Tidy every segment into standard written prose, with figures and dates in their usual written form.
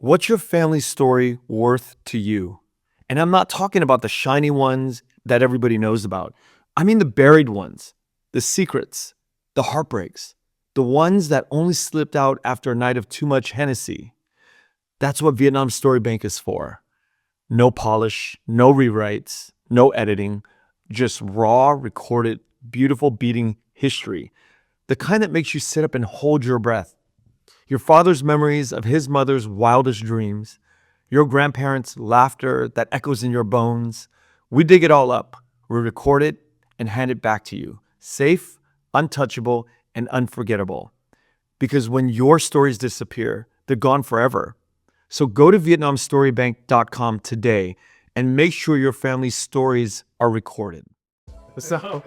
What's your family story worth to you? And I'm not talking about the shiny ones that everybody knows about. I mean the buried ones, the secrets, the heartbreaks, the ones that only slipped out after a night of too much Hennessy. That's what Vietnam Story Bank is for. No polish, no rewrites, no editing, just raw, recorded, beautiful beating history. The kind that makes you sit up and hold your breath. Your father's memories of his mother's wildest dreams, your grandparents' laughter that echoes in your bones. We dig it all up, we record it, and hand it back to you, safe, untouchable, and unforgettable. Because when your stories disappear, they're gone forever. So go to VietnamStoryBank.com today and make sure your family's stories are recorded. What's up?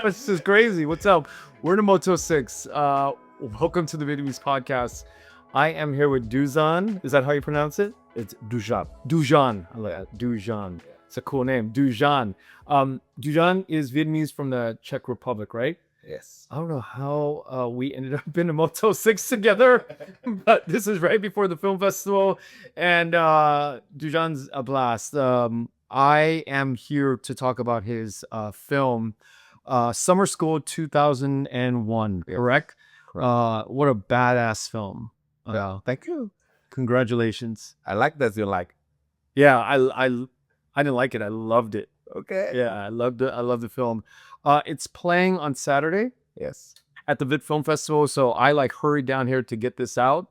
This is crazy. What's up? We're in a Moto 6. Welcome to the Vietnamese podcast. I am here with Duzan. Is that how you pronounce it? It's Duzan. Duzan. I like that. Duzan. It's a cool name. Duzan. Duzan is Vietnamese from the Czech Republic, right? Yes. I don't know how we ended up in a Moto 6 together, but this is right before the film festival, and Duzan's a blast. I am here to talk about his film, Summer School 2001, correct? What a badass film. Yeah. Thank you. Congratulations. I like that you like. Yeah, I didn't like it. I loved it. Okay. Yeah, I loved it. I love the film. It's playing on Saturday Yes. at the Vit Film Festival, so I hurried down here to get this out,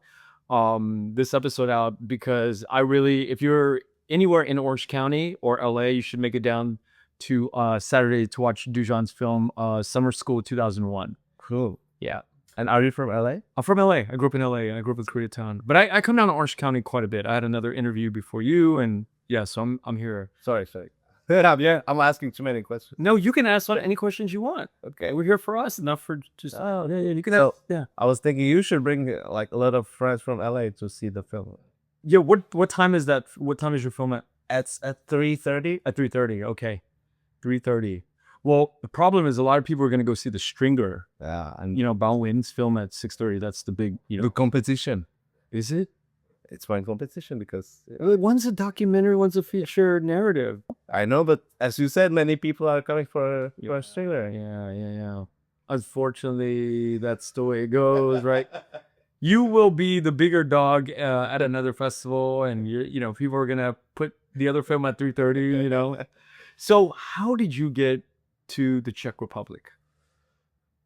this episode out, because if you're anywhere in Orange County or LA, you should make it down to Saturday to watch Duzan's film, Summer School 2001. Cool. Yeah. And are you from LA? I'm from LA. I grew up in LA and I grew up in Koreatown. But I come down to Orange County quite a bit. I had another interview before you, and yeah, so I'm here. Sorry. Yeah. I'm asking too many questions. No, you can ask any questions you want. Okay. We're here for us, not for just. Oh, Yeah, you can so, ask. Yeah. I was thinking you should bring like a lot of friends from LA to see the film. Yeah. What time is that? What time is your film at? It's at 3:30. At 3:30. Okay. 3:30. Well, the problem is a lot of people are going to go see The Stringer. Yeah. And Bao Win's film at 6:30. That's the big, the competition. Is it? It's my competition because One's a documentary, one's a feature narrative. I know, but as you said, many people are coming for a thriller. Yeah. Unfortunately, that's the way it goes, right? You will be the bigger dog at another festival, and people are gonna put the other film at 3:30. So, how did you get to the Czech Republic?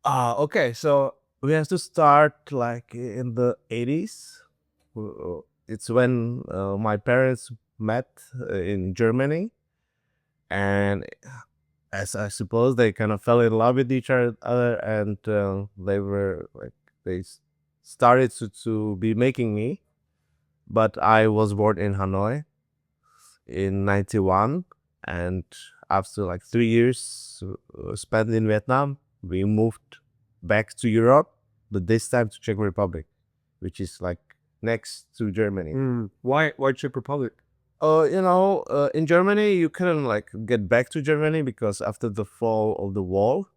Okay. So we have to start like in the 80s. It's when my parents met in Germany, and as I suppose they kind of fell in love with each other, and they started to be making me. But I was born in Hanoi in 91, and after like 3 years spent in Vietnam, we moved back to Europe, but this time to Czech Republic, which is like next to Germany. Why Czech Republic? In Germany, you couldn't like get back to Germany because after the fall of the wall,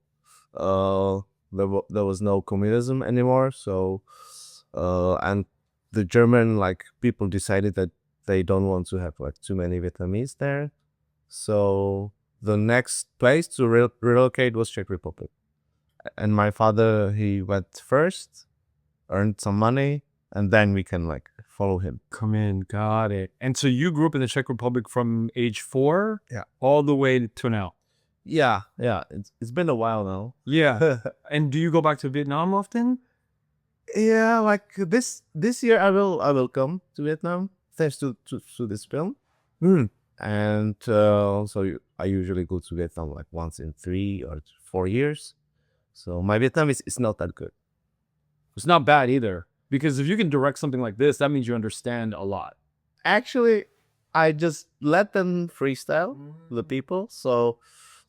there was no communism anymore. So, and the German like people decided that they don't want to have like too many Vietnamese there. So the next place to relocate was Czech Republic. And my father, he went first, earned some money, and then we can like follow him. Come in, got it. And so you grew up in the Czech Republic from age 4, Yeah, all the way to now. yeah. It's been a while now. Yeah. And do you go back to Vietnam often? Yeah, like this year I will come to Vietnam thanks to this film. And I usually go to Vietnam like once in 3 or 4 years. So my Vietnam is not that good. It's not bad either, because if you can direct something like this, that means you understand a lot. Actually, I just let them freestyle the people, so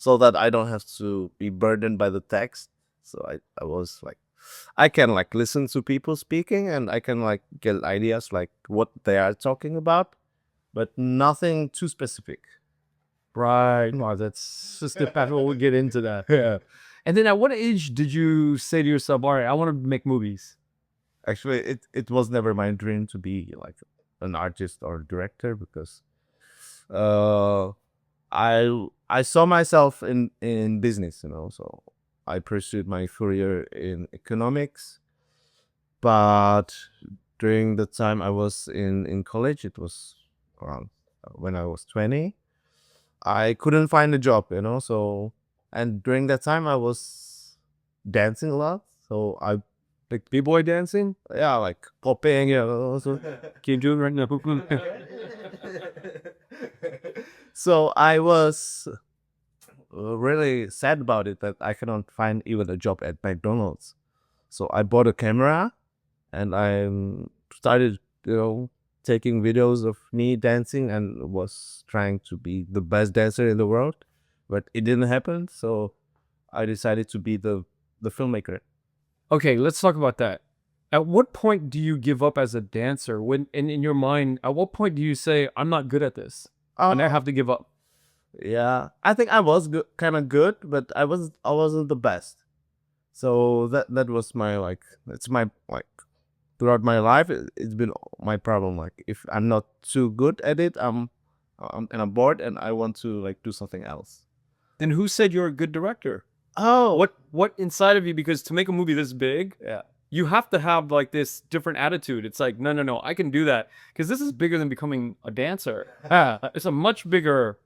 that I don't have to be burdened by the text. So I was like, I can like listen to people speaking, and I can like get ideas like what they are talking about, but nothing too specific. Right. Wow, that's just the fact. We'll get into that. Yeah. And then at what age did you say to yourself, all right, I want to make movies? Actually, it was never my dream to be like an artist or director because uh, I saw myself in business, you know. So I pursued my career in economics, but during the time I was in college, it was around when I was 20. I couldn't find a job, you know. So and during that time I was dancing a lot. So I Like b-boy dancing? yeah like popping, you know. So Can you do it right now? so I was really sad about it that I cannot find even a job at McDonald's. So I bought a camera and I started, you know, taking videos of me dancing and was trying to be the best dancer in the world, but it didn't happen. So I decided to be the filmmaker. Okay, let's talk about that. At what point do you give up as a dancer? When in your mind, at what point do you say, I'm not good at this and I have to give up? Yeah, I think I was good, kind of good, but I wasn't the best. So that was my like it's my like throughout my life it's been my problem. Like if I'm not too good at it, I'm bored and I want to like do something else. Then who said you're a good director? Oh, What inside of you? Because to make a movie this big, yeah. you have to have like this different attitude. It's like, no, no, no, I can do that. Because this is bigger than becoming a dancer. It's a much bigger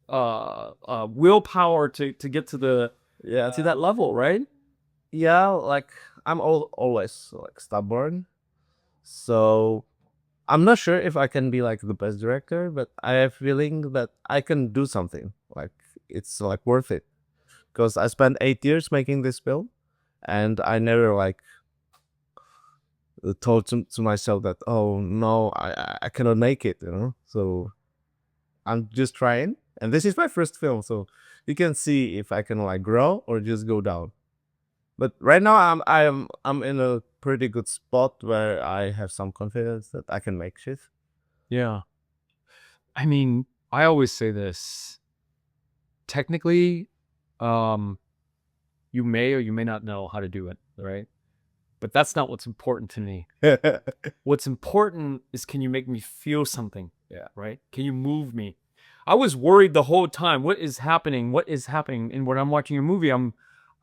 willpower to get to the Yeah, to that level, right? yeah. Like I'm always like stubborn, so I'm not sure if I can be like the best director, but I have feeling that I can do something. Like it's like worth it because I spent 8 years making this film, and I never like told to myself that oh no I cannot make it, you know. So I'm just trying, and this is my first film, so you can see if I can like grow or just go down. But right now I'm in a pretty good spot where I have some confidence that I can make shit. Yeah. I mean, I always say this. Technically, you may or you may not know how to do it, right? But that's not what's important to me. What's important is can you make me feel something? Yeah. Right? Can you move me? I was worried the whole time. What is happening? What is happening? And when I'm watching a movie, I'm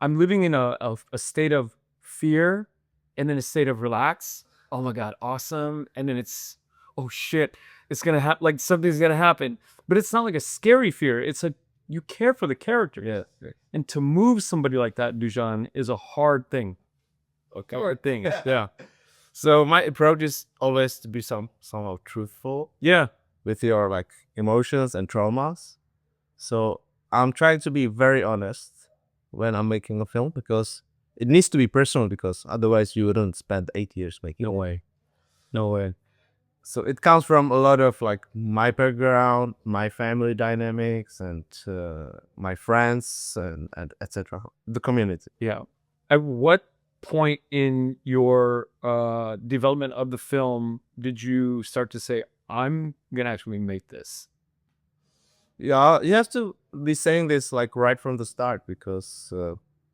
living in a state of fear and then a state of relax. Oh my God, awesome. And then it's, oh shit, it's gonna happen, like something's gonna happen. But it's not like a scary fear. It's a you care for the character. Yeah. And to move somebody like that, Dujan, is a hard thing. Hard thing. Yeah. So my approach is always to be somehow truthful Yeah. with your like emotions and traumas. So I'm trying to be very honest when I'm making a film because it needs to be personal because otherwise you wouldn't spend 8 years making No it. way. No way. So it comes from a lot of like my background, my family dynamics, and my friends and etc. The community. Yeah. At what point in your development of the film did you start to say, I'm gonna actually make this? Yeah, you have to be saying this like right from the start because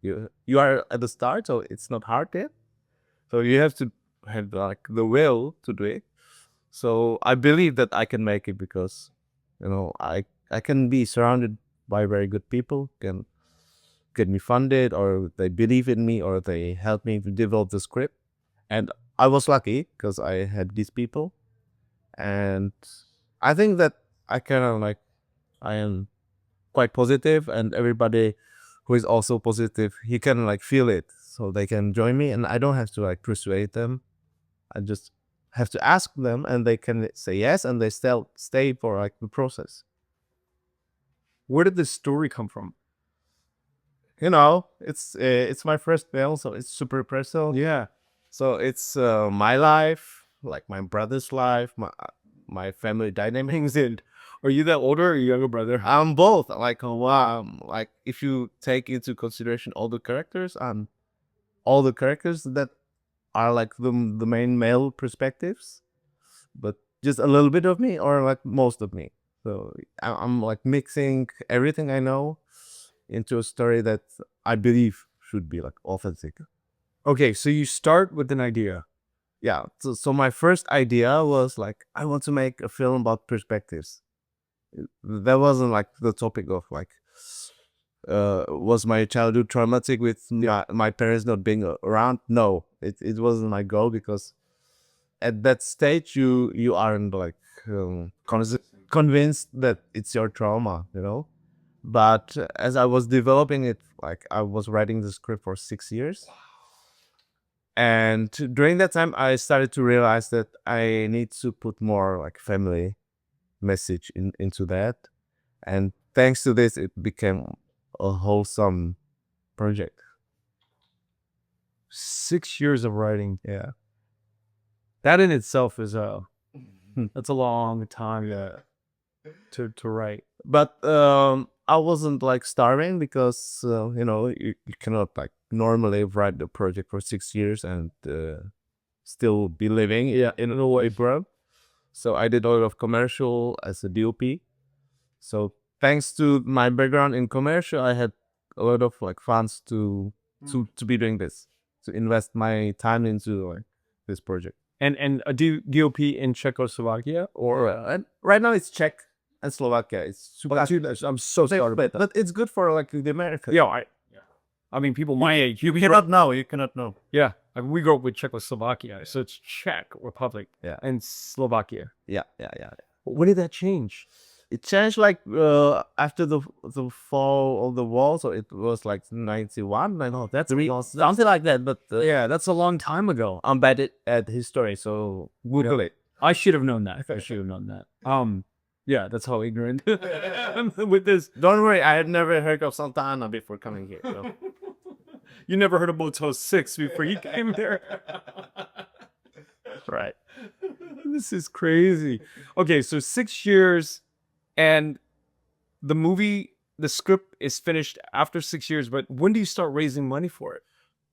you are at the start, so it's not hard yet. So you have to have like the will to do it. So I believe that I can make it because you know I can be surrounded by very good people, can get me funded, or they believe in me, or they help me to develop the script. And I was lucky because I had these people, and I think that I kind of like I am quite positive, and everybody who is also positive, he can like feel it, so they can join me, and I don't have to like persuade them. I just have to ask them, and they can say yes, and they still stay for like the process. Where did this story come from? You know, it's my first film, so it's super personal. Yeah. So it's my life, like my brother's life, my family dynamics, and Are you that older or younger brother? I'm both. Like like if you take into consideration all the characters that are like the main male perspectives, but just a little bit of me or like most of me. So I'm like mixing everything I know into a story that I believe should be like authentic. Okay, so you start with an idea. yeah. So my first idea was like, I want to make a film about perspectives. That wasn't like the topic of like, was my childhood traumatic with my parents not being around? No, it wasn't my goal, because at that stage you aren't like convinced that it's your trauma, you know. But as I was developing it, like I was writing the script for 6 years. And during that time, I started to realize that I need to put more like family message into that. And thanks to this, it became a wholesome project. 6 years of writing. Yeah. That in itself is that's a long time to write. But I wasn't like starving, because you cannot like normally write the project for 6 years and still be living in a way, bro. So I did a lot of commercial as a DOP. So thanks to my background in commercial, I had a lot of like funds to be doing this, to invest my time into like this project. And a DOP in Czechoslovakia, or And right now it's Czech and Slovakia. It's super. I'm so sorry, But it's good for like the Americans. yeah, I mean, people my age, You cannot know. You cannot know. yeah, I mean, we grew up with Czechoslovakia, so it's Czech Republic, Yeah. and Slovakia. Yeah. When did that change? It changed like after the fall of the wall, so it was like 91. I know that's something like that. But Yeah, that's a long time ago. I'm bad at history, so Google it. I should have known that. I should have known that. Yeah, that's how ignorant with this. Don't worry, I had never heard of Santana before coming here. So. You never heard of Motel 6 before you came there. That's right. This is crazy. Okay, so 6 years, and the script is finished after 6 years, but when do you start raising money for it?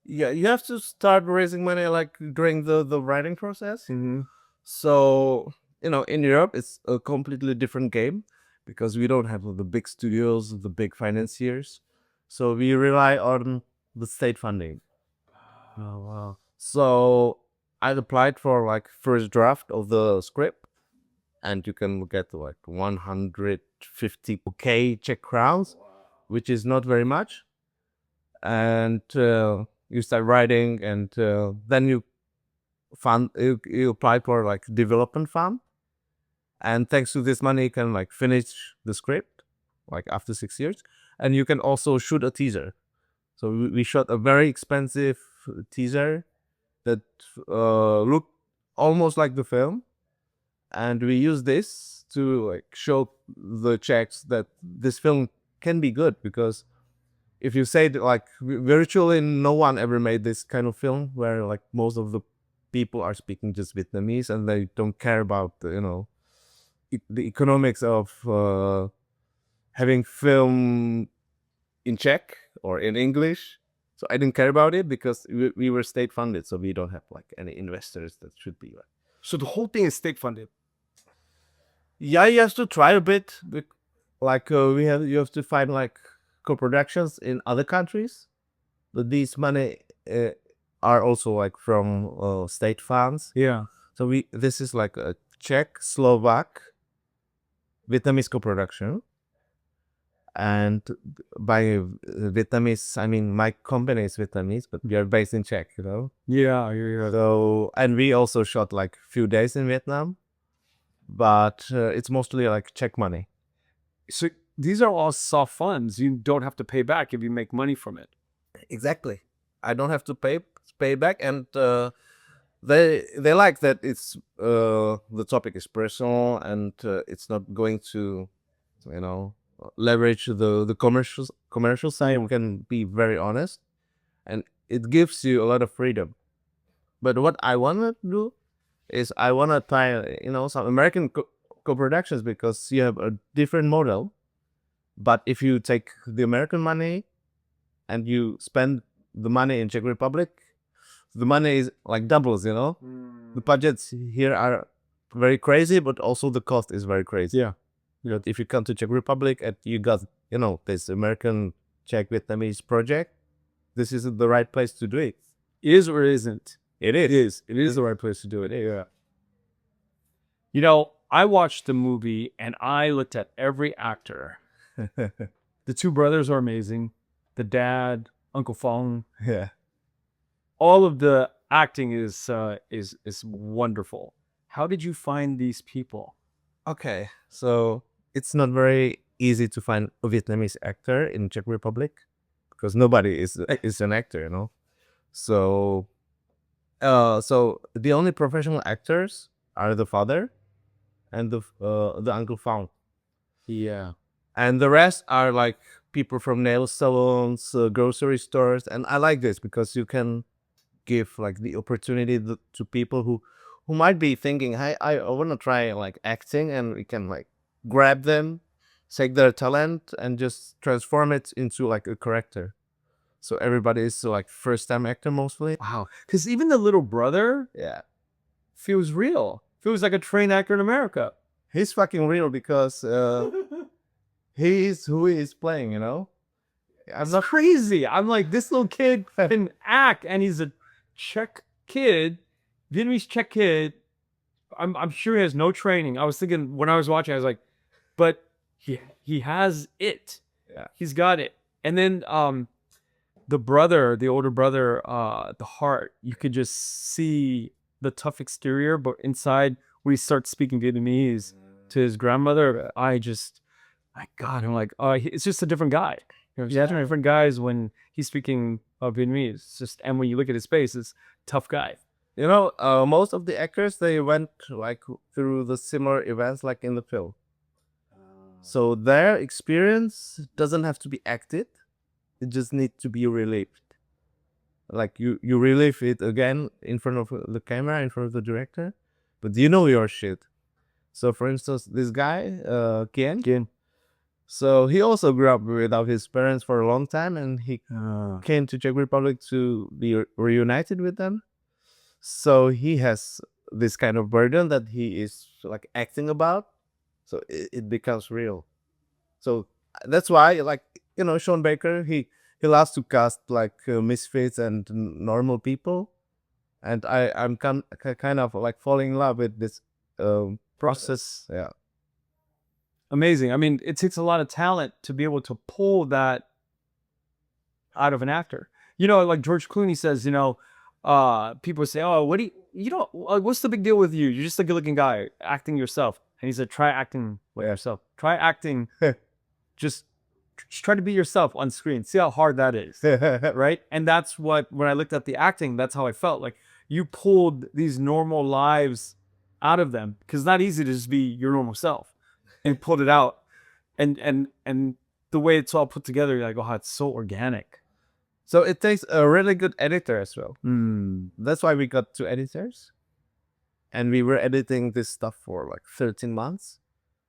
Yeah, you have to start raising money like during the writing process. Mm-hmm. So, in Europe, it's a completely different game, because we don't have the big studios, the big financiers. So we rely on the state funding. Oh, wow. So I applied for like first draft of the script, and you can get like 150K Czech crowns, which is not very much. And you start writing, and then you apply for like development fund, and thanks to this money you can like finish the script like after 6 years, and you can also shoot a teaser. So we shot a very expensive teaser that looked almost like the film, and we use this to like show the Czechs that this film can be good, because if you say that, like virtually no one ever made this kind of film where like most of the people are speaking just Vietnamese and they don't care about the economics of having film in Czech or in English. So I didn't care about it, because we were state funded, so we don't have like any investors that should be like. So the whole thing is state funded. Yeah, you have to try a bit. Like you have to find like co-productions in other countries, but these money are also like from state funds. Yeah. So this is like a Czech, Slovak, Vietnamese co-production. And by Vietnamese, I mean my company is Vietnamese, but we are based in Czech, Yeah. So, and we also shot like few days in Vietnam, but it's mostly like Czech money. So these are all soft funds. You don't have to pay back if you make money from it. Exactly. I don't have to pay back, and they like that it's the topic is personal, and it's not going to leverage the commercial side. We can be very honest, and it gives you a lot of freedom. But what I want to do is I want to try some American co-productions, because you have a different model. But if you take the American money and you spend the money in Czech Republic, the money is like doubles, The budgets here are very crazy, but also the cost is very crazy. Yeah. If you come to Czech Republic and you got, this American Czech-Vietnamese project, this isn't the right place to do it. Is or isn't? It is. It is the right place to do it. Yeah. You know, I watched the movie and I looked at every actor. The two brothers are amazing. The dad, Uncle Fong, Yeah. all of the acting is wonderful. How did you find these people? Okay. So it's not very easy to find a Vietnamese actor in Czech Republic because nobody is an actor, you know. So so the only professional actors are the father and the Uncle Fong. Yeah. And the rest are like people from nail salons, grocery stores. And I like this because you can give like the opportunity to people who might be thinking, hey, I want to try like acting, and we can like grab them, take their talent and just transform it into like a character. So everybody is like first time actor mostly. Wow. Because even the little brother Yeah. feels real. Feels like a trained actor in America. He's fucking real because he is who he is playing, you know? I'm not crazy. I'm like, this little kid can act, and he's a Czech kid, Vietnamese Czech kid. I'm sure he has no training. I was thinking when I was watching, I was like, but he has it. Yeah. He's got it. And then the brother, the older brother, the heart, you could just see the tough exterior, but inside when he starts speaking Vietnamese to his grandmother, my God, I'm like, it's just a different guy. You know, he's different guys when he's speaking Vietnamese. It's just, and when you look at his face, it's tough guy. You know, most of the actors, they went like through the similar events like in the film. So their experience doesn't have to be acted. It just needs to be relived. Like you relive it again in front of the camera, in front of the director, but you know your shit. So for instance, this guy, Kien. So he also grew up without his parents for a long time, and he came to Czech Republic to be reunited with them. So he has this kind of burden that he is like acting about. So it becomes real. So that's why, like, you know, Sean Baker, he loves to cast like misfits and normal people, and I'm kind of like falling in love with this process. Yeah. Amazing. I mean, it takes a lot of talent to be able to pull that out of an actor. You know, like George Clooney says, you know, people say, oh, what's the big deal with you? You're just a good looking guy acting yourself. And he said, try acting like yourself. Try acting. just try to be yourself on screen. See how hard that is. Right. And that's what, when I looked at the acting, that's how I felt. Like you pulled these normal lives out of them, because it's not easy to just be your normal self, and pulled it out. And the way it's all put together, you're like, oh, it's so organic. So it takes a really good editor as well. That's why we got two editors. And we were editing this stuff for like 13 months.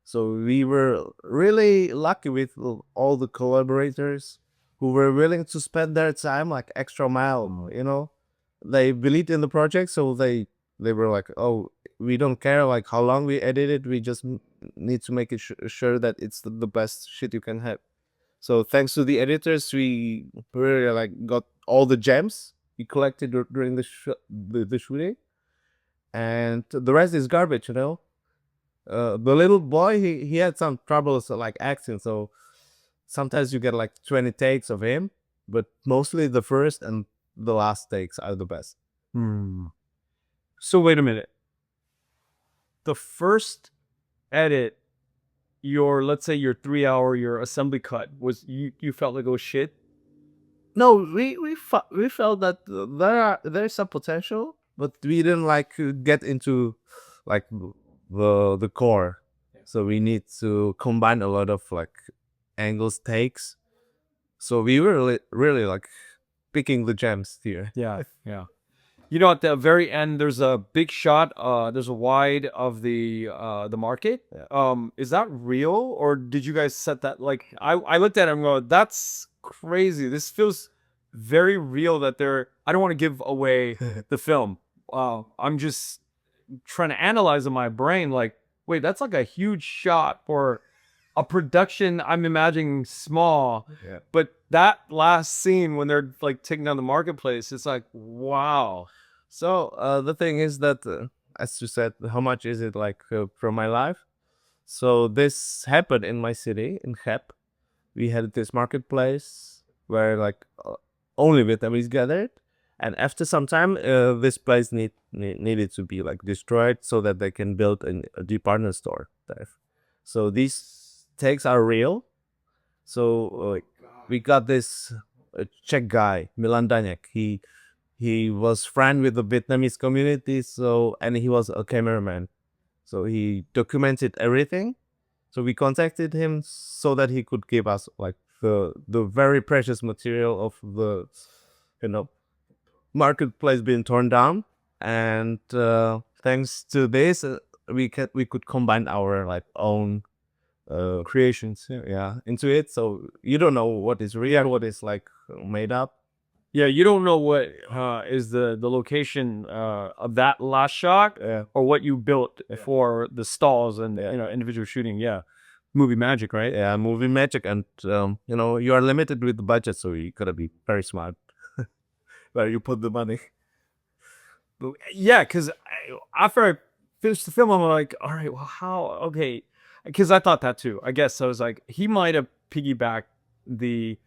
So we were really lucky with all the collaborators who were willing to spend their time like extra mile, you know. They believed in the project, so they were like, oh, we don't care like how long we edit it, we just need to make it sure that it's the best shit you can have. So thanks to the editors, we really like got all the gems we collected during the shooting, and the rest is garbage, you know. The little boy, he had some troubles like acting, so sometimes you get like 20 takes of him, but mostly the first and the last takes are the best. So wait a minute. The first edit, let's say your 3-hour, your assembly cut, was you felt like it was shit? No, we felt that there's some potential, but we didn't like get into like the core. So we need to combine a lot of like angles, takes. So we were really like picking the gems here. Yeah. You know, at the very end, there's a big shot. There's a wide of the market. Is that real, or did you guys set that? Like, I looked at it and go, that's crazy. This feels very real. That I don't want to give away the film. I'm just trying to analyze in my brain. Like, wait, that's like a huge shot for a production. I'm imagining small, but that last scene when they're like taking down the marketplace, it's like, wow. So the thing is that, as you said, how much is it like from my life? So this happened in my city, in Hep. We had this marketplace where like only Vietnamese gathered, and after some time, this place needed to be like destroyed so that they can build a department store there. So these takes are real. So we got this Czech guy, Milan Daněk. He was friend with the Vietnamese community, so and he was a cameraman. So he documented everything. So we contacted him so that he could give us like the very precious material of the you know marketplace being torn down. And thanks to this, we could combine our like own Creations. yeah into it. So you don't know what is real, what is like made up. Yeah, you don't know what is the location of that last shot Yeah. or what you built for the stalls and individual shooting. Yeah, movie magic, right? Yeah, movie magic, and you are limited with the budget, so you gotta be very smart where you put the money. Yeah, because after I finished the film, I'm like, all right, well, how? Okay, because I thought that too. I guess I was like, he might have piggybacked the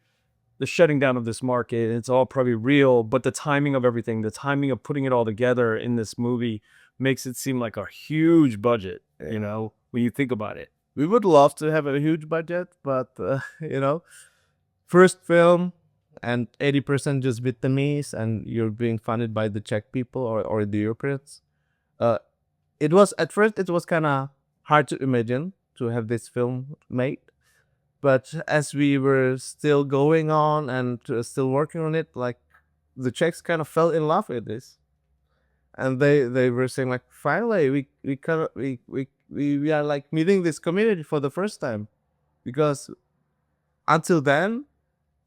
shutting down of this market. It's all probably real, but the timing of everything, the timing of putting it all together in this movie makes it seem like a huge budget, when you think about it. We would love to have a huge budget, but first film and 80% just Vietnamese, and you're being funded by the Czech people or the Europeans. It was at first it was kind of hard to imagine to have this film made, but as we were still going on and still working on it, like the Czechs kind of fell in love with this, and they were saying like, finally we are like meeting this community for the first time, because until then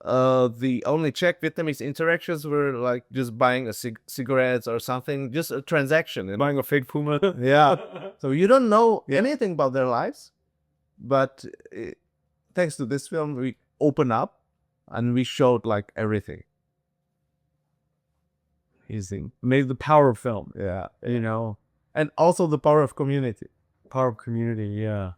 the only Czech-Vietnamese interactions were like just buying a cigarettes or something, just a transaction, Buying a fake Puma. yeah. So you don't know anything about their lives, but thanks to this film we open up and we showed like everything. Easy. Made the power of film, Yeah. and Also the power of community. power of community. Yeah.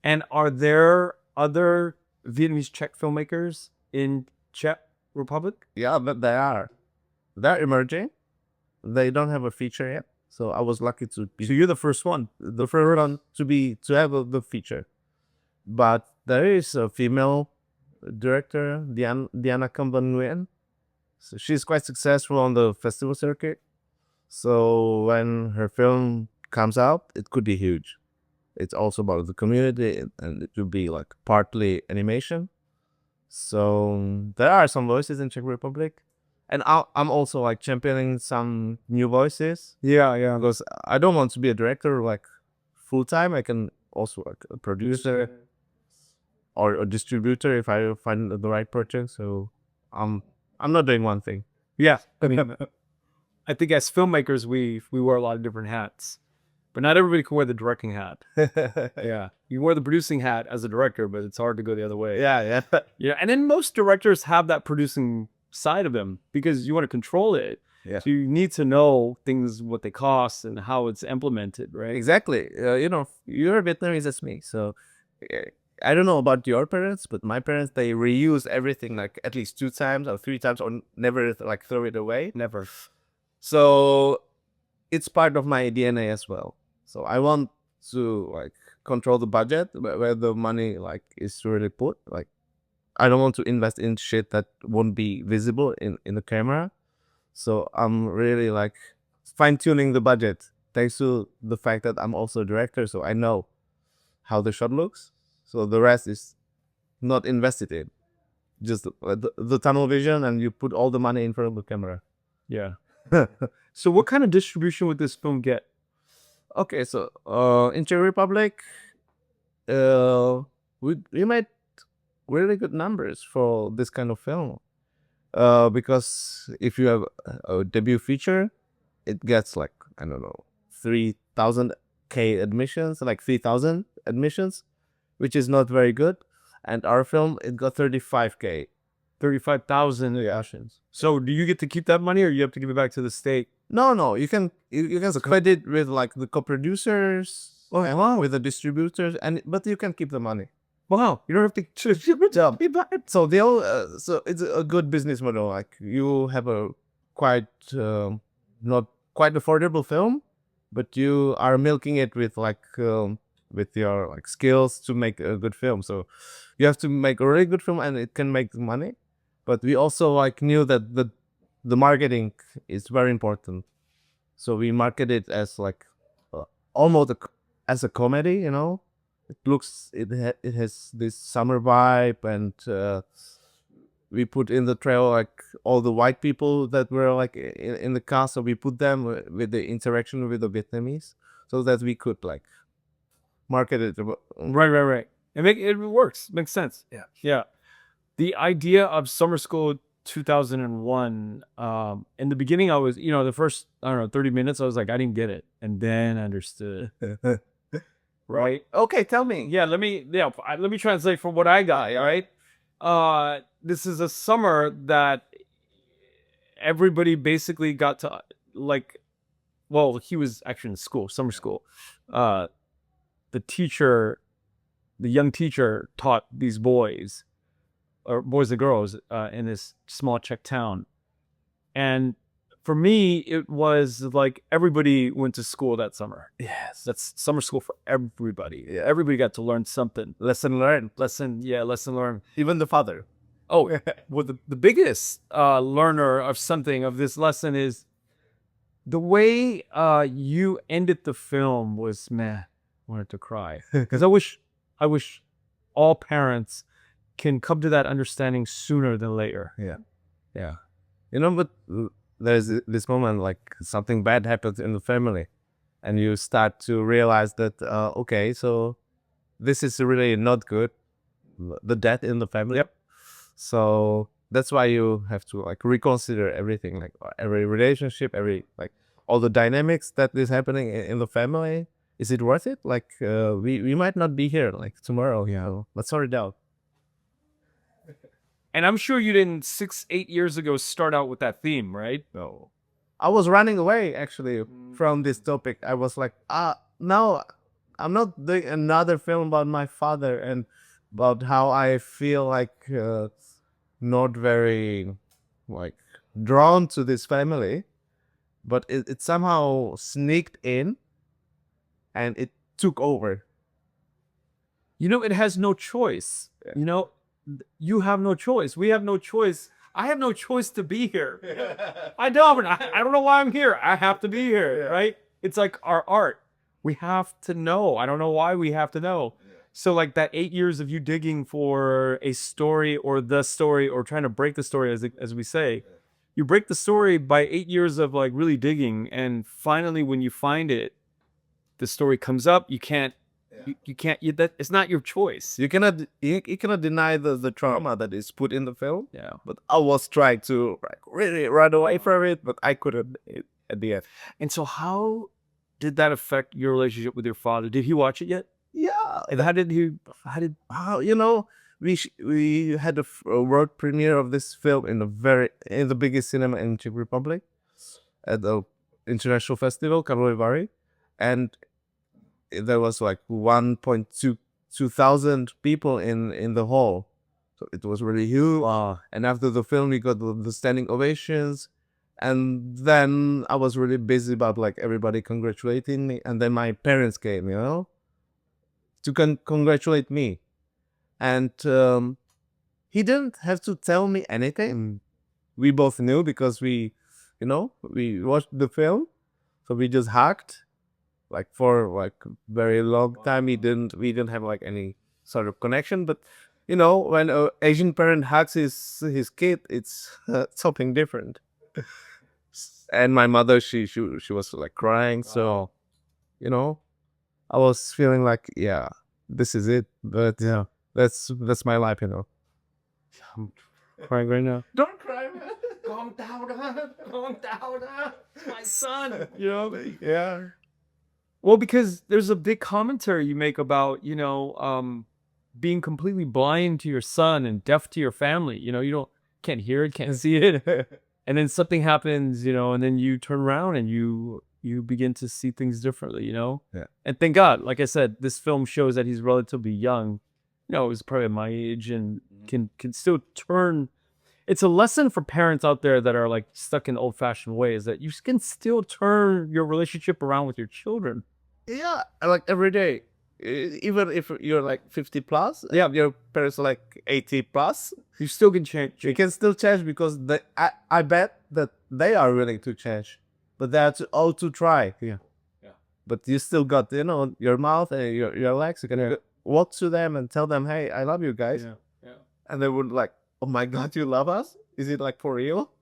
And are there other Vietnamese Czech filmmakers in Czech Republic? Yeah, but they're emerging. They don't have a feature yet, so I was lucky to be So you're the first one. the first one to have the feature. But there is a female director, Diana Nguyen. So she's quite successful on the festival circuit. So when her film comes out, it could be huge. It's also about the community, and it will be like partly animation. So there are some voices in Czech Republic, and I'm also like championing some new voices. Yeah, yeah. Because I don't want to be a director like full time. I can also like a producer or a distributor if I find the right project. So I'm not doing one thing. Yeah. I mean, I think as filmmakers, we wear a lot of different hats, but not everybody can wear the directing hat. Yeah. You wear the producing hat as a director, but it's hard to go the other way. Yeah. Yeah. And then most directors have that producing side of them because you want to control it. Yeah. So you need to know things, what they cost and how it's implemented, right? Exactly. You're Vietnamese as me, so I don't know about your parents, but my parents, they reuse everything like at least 2 times or 3 times, or never like throw it away. Never. So it's part of my DNA as well. So I want to like control the budget where the money like is really put. Like I don't want to invest in shit that won't be visible in the camera. So I'm really like fine-tuning the budget thanks to the fact that I'm also a director, so I know how the shot looks. So the rest is not invested in. Just the tunnel vision, and you put all the money in front of the camera. Yeah. So what kind of distribution would this film get? Okay, so in Czech Republic, we made really good numbers for this kind of film. Because if you have a debut feature, it gets like, I don't know, 3,000 admissions, like 3,000 admissions, which is not very good. And our film, it got 35K 35,000 impressions. So do you get to keep that money, or you have to give it back to the state? No, you can split it with like the co-producers, with the distributors, but you can keep the money. Wow, you don't have to So so it's a good business model. Like you have a quite not quite affordable film, but you are milking it with with your like skills to make a good film. So you have to make a really good film, and it can make money. But we also like knew that the marketing is very important. So we market it as like almost as a comedy, you know. It has this summer vibe, and we put in the trailer like all the white people that were like in the cast. So we put them with the interaction with the Vietnamese, so that we could like market it. Right. It works. Makes sense. Yeah. The idea of Summer School 2001. In the beginning, I was, the first 30 minutes, I was like, I didn't get it, and then I understood. Right. Okay, tell me. Yeah. Let me translate from what I got. All right. This is a summer that everybody basically got to like. Well, he was actually in school, summer school. The young teacher taught these boys, or boys and girls, in this small Czech town. And for me, it was like everybody went to school that summer. Yes, That's summer school for everybody. Yeah. Everybody got to learn something. lesson learned. Lesson learned. Even the father. Oh, well, the biggest learner of something of this lesson is the way you ended the film was, man, I wanted to cry. Because I wish all parents can come to that understanding sooner than later. Yeah. You know, but there's this moment like something bad happens in the family, and you start to realize that okay, so this is really not good. The death in the family. Yep. So that's why you have to like reconsider everything, like every relationship, every like all the dynamics that is happening in the family. Is it worth it? Like we might not be here like tomorrow. Yeah, let's sort it out. And I'm sure you didn't 8 years ago start out with that theme, right? No, I was running away actually from this topic. I was like, no, I'm not doing another film about my father and about how I feel like not very like drawn to this family, but it somehow sneaked in, and it took over. It has no choice. You have no choice. We have no choice. I have no choice to be here. I don't know why I'm here. I have to be here, right? It's like our art. We have to know. I don't know why we have to know. So like that 8 years of you digging for a story or the story or trying to break the story, as we say, you break the story by 8 years of like really digging. And finally, when you find it, the story comes up. You can't, it's not your choice. You cannot deny the trauma that is put in the film. Yeah. But I was trying to like really run away from it, but I couldn't at the end. And so how did that affect your relationship with your father? Did he watch it yet? Yeah. And how did we had a world premiere of this film in the biggest cinema in Czech Republic at the international festival Karlovy Vary, and there was like 1.2 thousand people in the hall, so it was really huge. And after the film, we got the standing ovations, and then I was really busy about like everybody congratulating me, and then my parents came, to congratulate me, and he didn't have to tell me anything. We both knew because we watched the film, so we just hugged. Like for like very long time, we didn't have like any sort of connection. But when an Asian parent hugs his kid, it's something different. And my mother, she was like crying. So, I was feeling like, yeah, this is it. But yeah, that's my life. I'm crying right now. Don't cry, man. Calm down, my son. Yeah. Well, because there's a big commentary you make about, being completely blind to your son and deaf to your family. You can't hear it, can't see it. And then something happens, you know, and then you turn around and you begin to see things differently, you know? Yeah. And thank God, like I said, this film shows that he's relatively young. You know, he's probably my age and can still turn. It's a lesson for parents out there that are like stuck in old-fashioned ways, that you can still turn your relationship around with your children. Yeah, like every day. Even if you're like 50 plus, yeah, your parents are like 80 plus, You still can change. you can still change because I bet that they are willing to change, but that's all to try. Yeah. But you still got, you know, your mouth and your legs. You can walk to them and tell them, hey, I love you guys. Yeah. And they would like, oh my God, you love us? Is it like for real?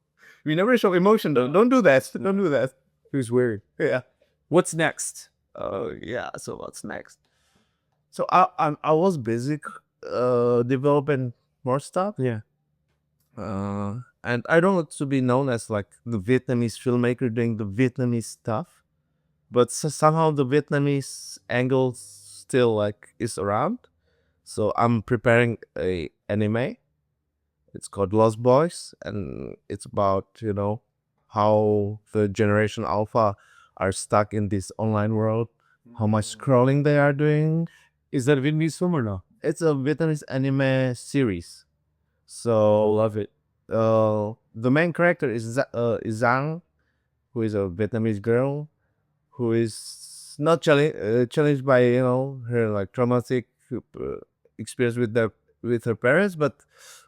We never show emotion though. Don't do that. Don't do that. Who's weird? Yeah. What's next? Oh yeah. So what's next? So I was busy developing more stuff. Yeah. And I don't want to be known as like the Vietnamese filmmaker doing the Vietnamese stuff, but somehow the Vietnamese angle still like is around. So I'm preparing a anime. It's called Lost Boys, and it's about, you know, how the generation Alpha are stuck in this online world, how much scrolling they are doing. Is that a Vietnamese film or no? It's a Vietnamese anime series. I So love it. the main character is Giang, who is a Vietnamese girl, who is not challenged by, you know, her like traumatic experience with her parents, but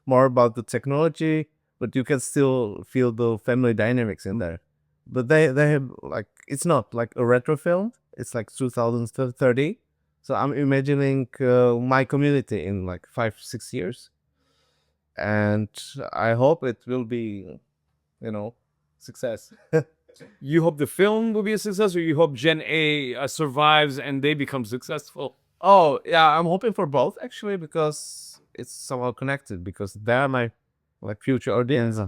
more about the technology. But you can still feel the family dynamics in there. But they have like, it's not like a retro film. It's like 2030. So I'm imagining my community in like 5-6 years, and I hope it will be, you know, success. You hope the film will be a success, or you hope Gen A survives and they become successful? Oh yeah, I'm hoping for both actually, because it's somehow connected, because they're my like future audience.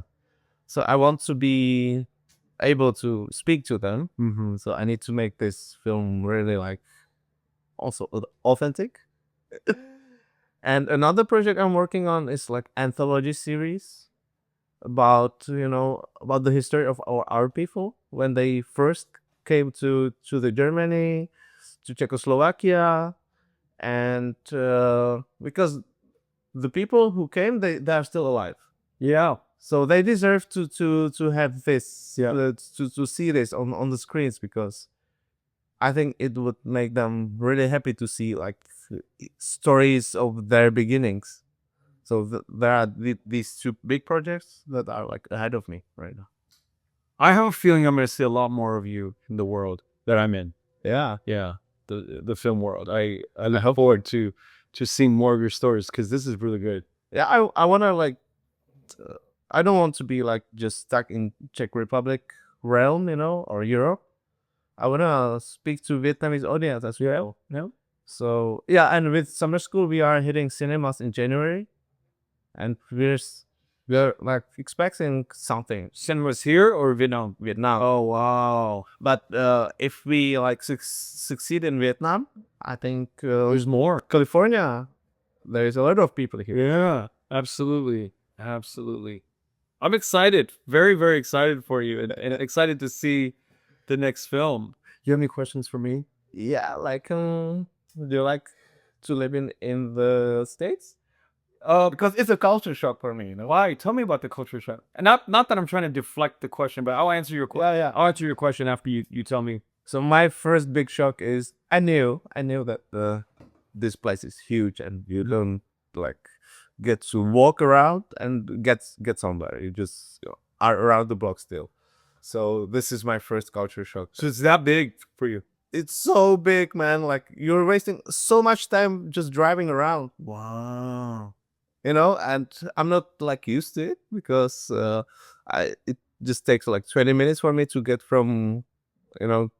So I want to be able to speak to them. Mm-hmm. So I need to make this film really like also authentic. And another project I'm working on is like anthology series about, you know, about the history of our people when they first came to the Germany, to Czechoslovakia, and because the people who came, they are still alive, Yeah. so they deserve to have this, Yeah. to see this on the screens, because I think it would make them really happy to see like stories of their beginnings. So there are these two big projects that are like ahead of me right now. I have a feeling I'm going to see a lot more of you in the world that I'm in. Yeah. Yeah. The film world. I look forward to seeing more of your stories, because this is really good. Yeah, I want to like, I don't want to be like just stuck in Czech Republic realm, you know, or Europe. I want to speak to Vietnamese audience as well. No? So yeah, and with summer school, we are hitting cinemas in January, and we're like expecting something. Cinemas here or Vietnam? Vietnam. Oh, wow. But if we like succeed in Vietnam, I think There's more. California, there is a lot of people here. Yeah, absolutely. Absolutely. I'm excited. Very, very excited for you, and excited to see the next film. You have any questions for me? Yeah, like do you like to live in the States? Because it's a culture shock for me, you know. Why? Tell me about the culture shock. And not that I'm trying to deflect the question, but I'll answer your question. Yeah. I'll answer your question after you tell me. So my first big shock is I knew that this place is huge and you don't like get to walk around and get somewhere. You just, you know, are around the block still. So this is my first culture shock. So it's that big for you. It's so big, man. Like you're wasting so much time just driving around. Wow. You know, and I'm not like used to it, because it just takes like 20 minutes for me to get from, you know,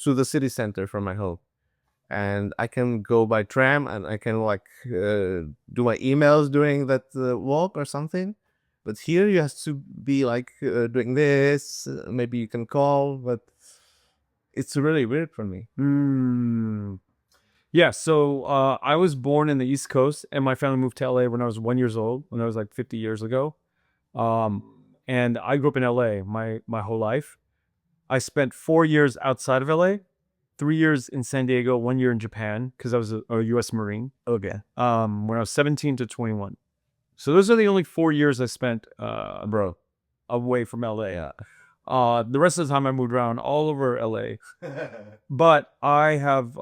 to the city center from my home, and I can go by tram and I can like do my emails during that walk or something. But here you have to be like doing this. Maybe you can call, but it's really weird for me. Yeah, so I was born in the East Coast, and my family moved to LA when I was 1 year old, when I was like 50 years ago. And I grew up in LA my whole life. I spent 4 years outside of LA, 3 years in San Diego, 1 year in Japan because I was a U.S. Marine. Okay. When I was 17 to 21. So those are the only 4 years I spent Bro. away from LA. Yeah. The rest of the time I moved around all over LA. But I have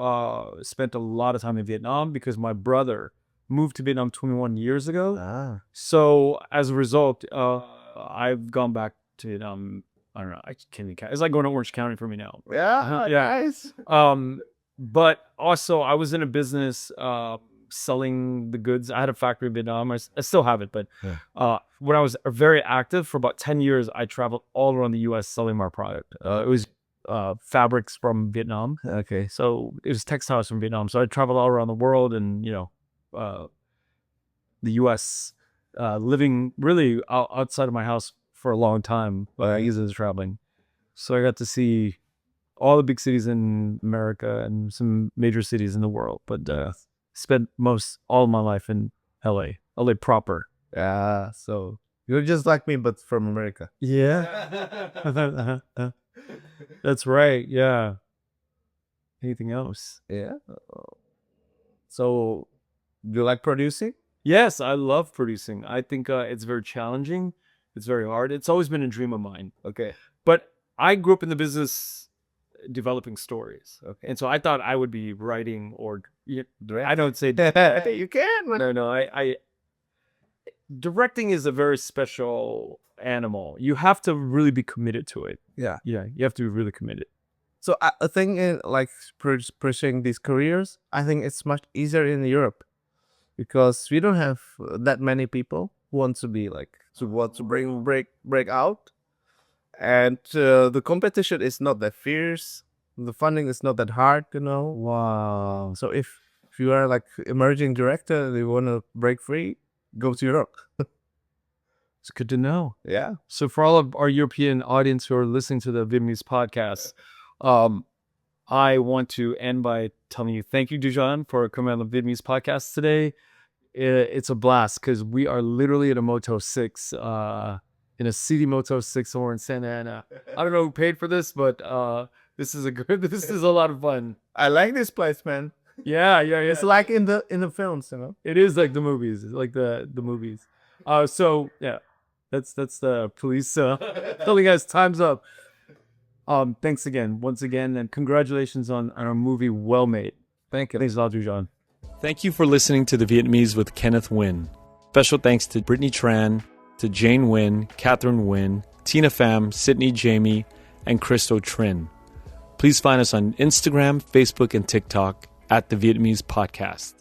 spent a lot of time in Vietnam because my brother moved to Vietnam 21 years ago. Ah. So as a result, I've gone back to Vietnam. I don't know. I can't even count. It's like going to Orange County for me now. Yeah. Yeah. Nice. But also I was in a business selling the goods. I had a factory in Vietnam. I still have it, but when I was very active for about 10 years, I traveled all around the U.S. selling my product. It was fabrics from Vietnam. Okay. So it was textiles from Vietnam. So I traveled all around the world and, the U.S., living really outside of my house for a long time by ease of traveling. So I got to see all the big cities in America and some major cities in the world, but spent all of my life in LA proper. Yeah. So you're just like me, but from America. Yeah. That's right. Yeah. Anything else? Yeah. So do you like producing? Yes, I love producing. I think it's very challenging. It's very hard. It's always been a dream of mine. Okay. But I grew up in the business developing stories. Okay. And so I thought I would be writing or I don't say You can. no. I directing is a very special animal. You have to really be committed to it. Yeah. Yeah, you have to be really committed. So I think in like pursuing these careers, I think it's much easier in Europe because we don't have that many people who want to be like want to break out, and the competition is not that fierce. The funding is not that hard, Wow. So if you are like emerging director and you want to break free, go to Europe. It's good to know. Yeah. So for all of our European audience who are listening to the Vietnamese podcast, I want to end by telling you thank you, Duzan, for coming on the Vietnamese podcast today. It's a blast because we are literally at a Moto 6, in a seedy Moto 6 somewhere in Santa Ana. I don't know who paid for this, but this is a lot of fun. I like this place, man. Yeah. It's like in the films, It is like the movies. It's like the movies. So yeah, that's the police telling us time's up. Thanks once again, and congratulations on our movie Well Made. Thank you. Thanks a lot, Duzan. Thank you for listening to The Vietnamese with Kenneth Nguyen. Special thanks to Brittany Tran, to Jane Nguyen, Catherine Nguyen, Tina Pham, Sydney Jamie, and Christo Trin. Please find us on Instagram, Facebook, and TikTok at The Vietnamese Podcast.